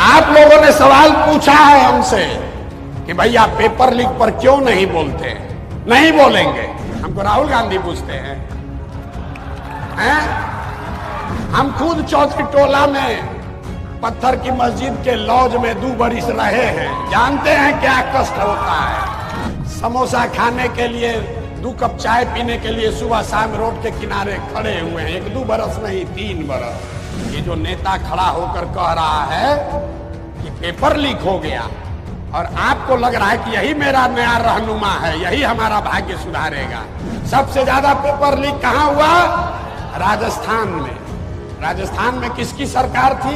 आप लोगों ने सवाल पूछा है हमसे कि भैया पेपर लीक पर क्यों नहीं बोलते। नहीं बोलेंगे। हमको राहुल गांधी पूछते हैं, हम खुद चौधरी टोला में पत्थर की मस्जिद के लॉज में 2 बरिस रहे हैं, जानते हैं क्या कष्ट होता है। समोसा खाने के लिए 2 कप चाय पीने के लिए सुबह शाम रोड के किनारे खड़े हुए हैं, 1-2 बरस नहीं 3 बरस। ये जो नेता खड़ा होकर कह रहा है कि पेपर लीक हो गया और आपको लग रहा है कि यही मेरा नया रहनुमा है, यही हमारा भाग्य सुधारेगा। सबसे ज्यादा पेपर लीक कहां हुआ? राजस्थान में। राजस्थान में किसकी सरकार थी?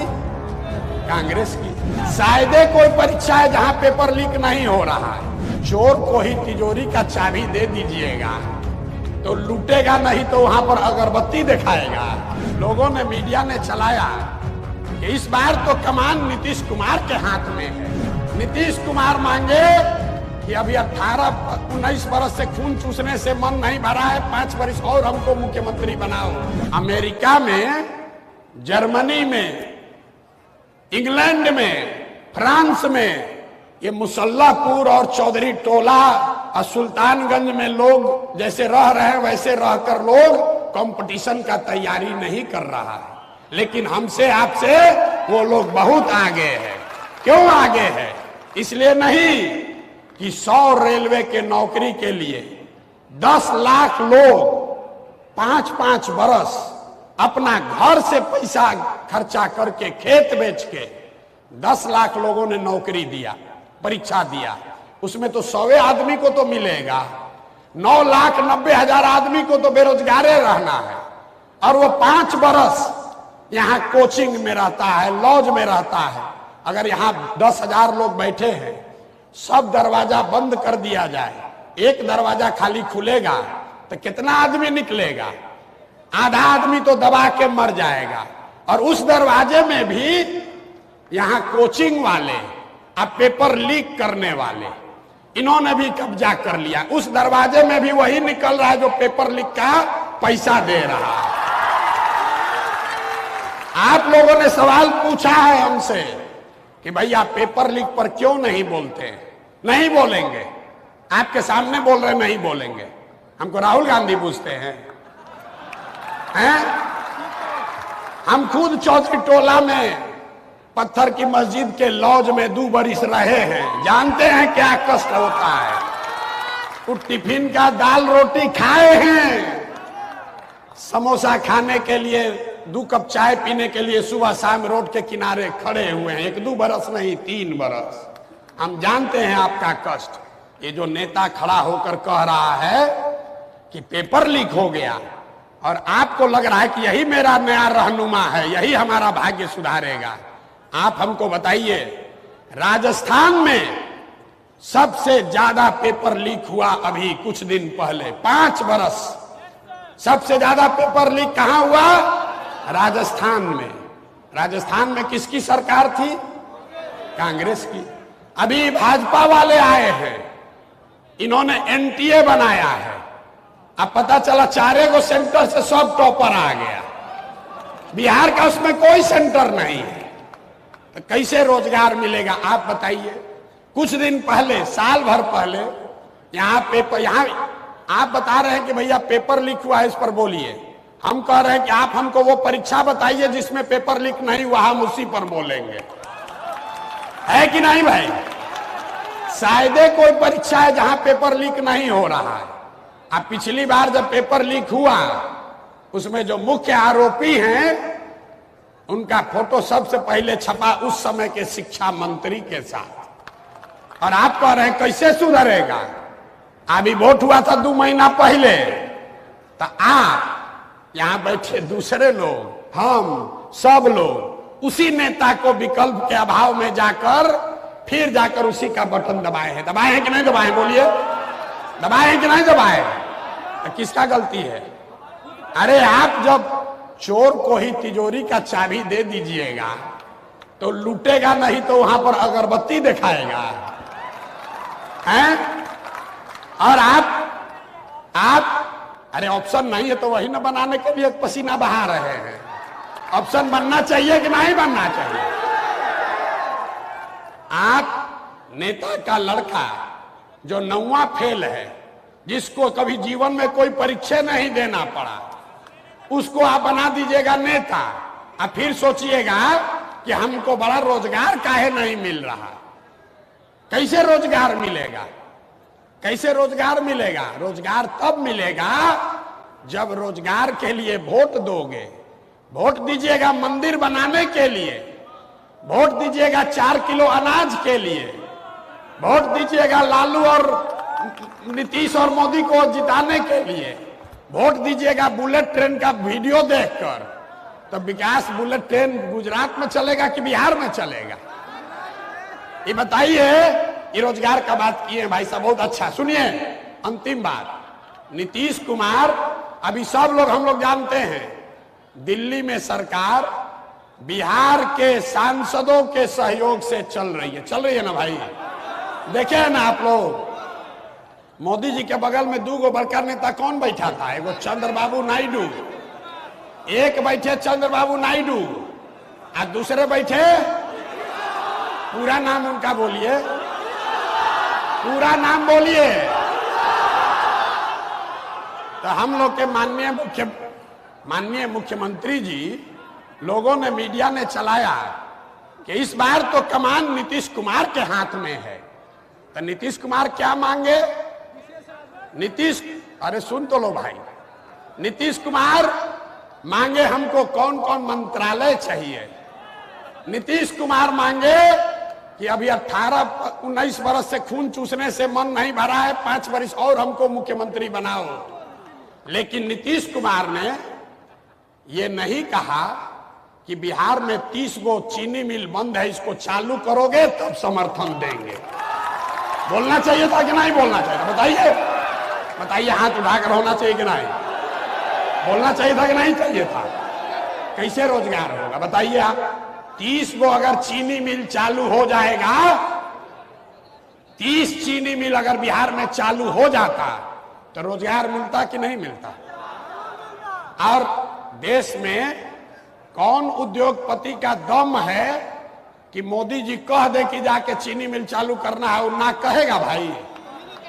कांग्रेस की। शायद कोई परीक्षा है जहां पेपर लीक नहीं हो रहा है। चोर को ही तिजोरी का चाबी दे दीजिएगा तो लूटेगा नहीं तो वहां पर अगरबत्ती दिखाएगा। लोगों ने, मीडिया ने चलाया कि इस बार तो कमान नीतीश कुमार के हाथ में है। नीतीश कुमार मांगे कि अभी 18-19 बरस से खून चूसने से मन नहीं भरा है, 5 बरस और हमको मुख्यमंत्री बनाओ। अमेरिका में, जर्मनी में, इंग्लैंड में, फ्रांस में ये मुसल्लापुर और चौधरी टोला और सुल्तानगंज में लोग जैसे रह रहे हैं वैसे रहकर लोग कंपटीशन का तैयारी नहीं कर रहा है। लेकिन हमसे आपसे वो लोग बहुत आगे हैं। क्यों आगे है? इसलिए नहीं कि 100 रेलवे के नौकरी के लिए 10 लाख लोग 5-5 बरस अपना घर से पैसा खर्चा करके, खेत बेच के 10 लाख लोगों ने नौकरी दिया, परीक्षा दिया। उसमें तो 100 आदमी को तो मिलेगा, 9,90,000 आदमी को तो बेरोजगारे रहना है। और वो 5 बरस यहाँ कोचिंग में रहता है, लॉज में रहता है। अगर यहाँ 10,000 लोग बैठे हैं, सब दरवाजा बंद कर दिया जाए, एक दरवाजा खाली खुलेगा तो कितना आदमी निकलेगा? आधा आदमी तो दबा के मर जाएगा। और उस दरवाजे में भी यहाँ कोचिंग वाले, अब पेपर लीक करने वाले, इन्होंने भी कब्जा कर लिया। उस दरवाजे में भी वही निकल रहा है जो पेपर लीक का पैसा दे रहा है। आप लोगों ने सवाल पूछा है हमसे कि भैया पेपर लीक पर क्यों नहीं बोलते। नहीं बोलेंगे। आपके सामने बोल रहे नहीं बोलेंगे। हमको राहुल गांधी पूछते हैं, हम खुद चौधरी टोला में पत्थर की मस्जिद के लॉज में 2 बरिस रहे हैं, जानते हैं क्या कष्ट होता है। तो टिफिन का दाल रोटी खाए हैं, समोसा खाने के लिए 2 कप चाय पीने के लिए सुबह शाम रोड के किनारे खड़े हुए हैं, 1-2 बरस नहीं 3 बरस। हम जानते हैं आपका कष्ट। ये जो नेता खड़ा होकर कह रहा है कि पेपर लीक हो गया और आपको लग रहा है कि यही मेरा नया रहनुमा है, यही हमारा भाग्य सुधारेगा। आप हमको बताइए, राजस्थान में सबसे ज्यादा पेपर लीक हुआ अभी कुछ दिन पहले, 5 बरस सबसे ज्यादा पेपर लीक कहां हुआ? राजस्थान में। राजस्थान में किसकी सरकार थी? कांग्रेस की। अभी भाजपा वाले आए हैं, इन्होंने एनटीए बनाया है। अब पता चला 4 सेंटर से सब टॉपर आ गया। बिहार का उसमें कोई सेंटर नहीं है, तो कैसे रोजगार मिलेगा? आप बताइए। कुछ दिन पहले, साल भर पहले, यहाँ पेपर, यहाँ आप बता रहे हैं कि भैया पेपर लीक हुआ है, इस पर बोलिए। हम कह रहे हैं कि आप हमको वो परीक्षा बताइए जिसमें पेपर लीक नहीं हुआ, हम उसी पर बोलेंगे। है कि नहीं भाई? शायद कोई परीक्षा है जहां पेपर लीक नहीं हो रहा है। अब पिछली बार जब पेपर लीक हुआ, उसमें जो मुख्य आरोपी हैं उनका फोटो सबसे पहले छपा उस समय के शिक्षा मंत्री के साथ। और आप कह रहे हैं कैसे सुधरेगा? अभी वोट हुआ था 2 महीना पहले, तो आप यहां बैठे दूसरे लोग, हम सब लोग उसी नेता को विकल्प के अभाव में जाकर फिर जाकर उसी का बटन दबाए हैं। दबाए हैं कि नहीं दबाए? बोलिए, दबाए हैं कि नहीं दबाए? तो किसका गलती है? अरे आप जब चोर को ही तिजोरी का चाबी दे दीजिएगा तो लूटेगा नहीं तो वहां पर अगरबत्ती दिखाएगा। हैं? और आप अरे ऑप्शन नहीं है तो वही ना बनाने के लिए पसीना बहा रहे हैं। ऑप्शन बनना चाहिए कि नहीं बनना चाहिए? आप नेता का लड़का जो 9वां फेल है, जिसको कभी जीवन में कोई परीक्षा नहीं देना पड़ा, उसको आप बना दीजिएगा नेता। अब फिर सोचिएगा कि हमको बड़ा रोजगार काहे नहीं मिल रहा। कैसे रोजगार मिलेगा? कैसे रोजगार मिलेगा? रोजगार तब मिलेगा जब रोजगार के लिए वोट दोगे। वोट दीजिएगा मंदिर बनाने के लिए, वोट दीजिएगा 4 किलो अनाज के लिए, वोट दीजिएगा लालू और नीतीश और मोदी को जिताने के लिए, वोट दीजिएगा बुलेट ट्रेन का वीडियो देखकर। तो विकास बुलेट ट्रेन गुजरात में चलेगा कि बिहार में चलेगा? ये बताइए। ये रोजगार का बात किए भाई साहब, बहुत अच्छा। सुनिए अंतिम बात, नीतीश कुमार, अभी सब लोग हम लोग जानते हैं दिल्ली में सरकार बिहार के सांसदों के सहयोग से चल रही है ना भाई? देखे है ना आप लोग? मोदी जी के बगल में 2 बड़का नेता कौन बैठा था? एगो चंद्रबाबू नायडू, एक बैठे चंद्रबाबू नायडू और दूसरे बैठे, पूरा नाम उनका बोलिए, पूरा नाम बोलिए। तो हम लोग के माननीय मुख्यमंत्री जी, लोगों ने, मीडिया ने चलाया कि इस बार तो कमान नीतीश कुमार के हाथ में है। तो नीतीश कुमार क्या मांगे? अरे सुन तो लो भाई, नीतीश कुमार मांगे हमको कौन कौन मंत्रालय चाहिए। नीतीश कुमार मांगे कि अभी 18-19 बरस से खून चूसने से मन नहीं भरा है, 5 वर्ष और हमको मुख्यमंत्री बनाओ। लेकिन नीतीश कुमार ने ये नहीं कहा कि बिहार में 30 गो चीनी मिल बंद है, इसको चालू करोगे तब समर्थन देंगे। बोलना चाहिए था कि नहीं बोलना चाहिए? बताइए, हाथ उठाकर होना चाहिए कि नहीं? बोलना चाहिए था कि नहीं चाहिए था? कैसे रोजगार होगा बताइए आप? 30 गो अगर चीनी मिल चालू हो जाएगा, 30 चीनी मिल अगर बिहार में चालू हो जाता तो रोजगार मिलता कि नहीं मिलता? और देश में कौन उद्योगपति का दम है कि मोदी जी कह दे कि जाके चीनी मिल चालू करना है, वो ना कहेगा भाई?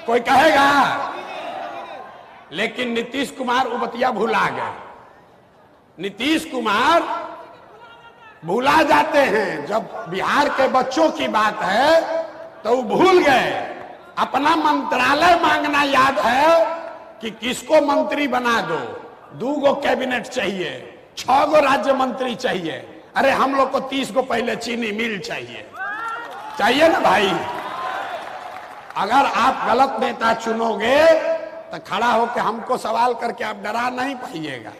कोई कहेगा? लेकिन नीतीश कुमार उबतिया भुला गए। नीतीश कुमार भुला जाते हैं, जब बिहार के बच्चों की बात है तो वो भूल गए। अपना मंत्रालय मांगना याद है कि किसको मंत्री बना दो। 2 गो कैबिनेट चाहिए, 6 गो राज्य मंत्री चाहिए। अरे हम लोग को 30 गो पहले चीनी मिल चाहिए ना भाई? अगर आप गलत नेता चुनोगे तो खड़ा होकर हमको सवाल करके आप डरा नहीं पाइएगा।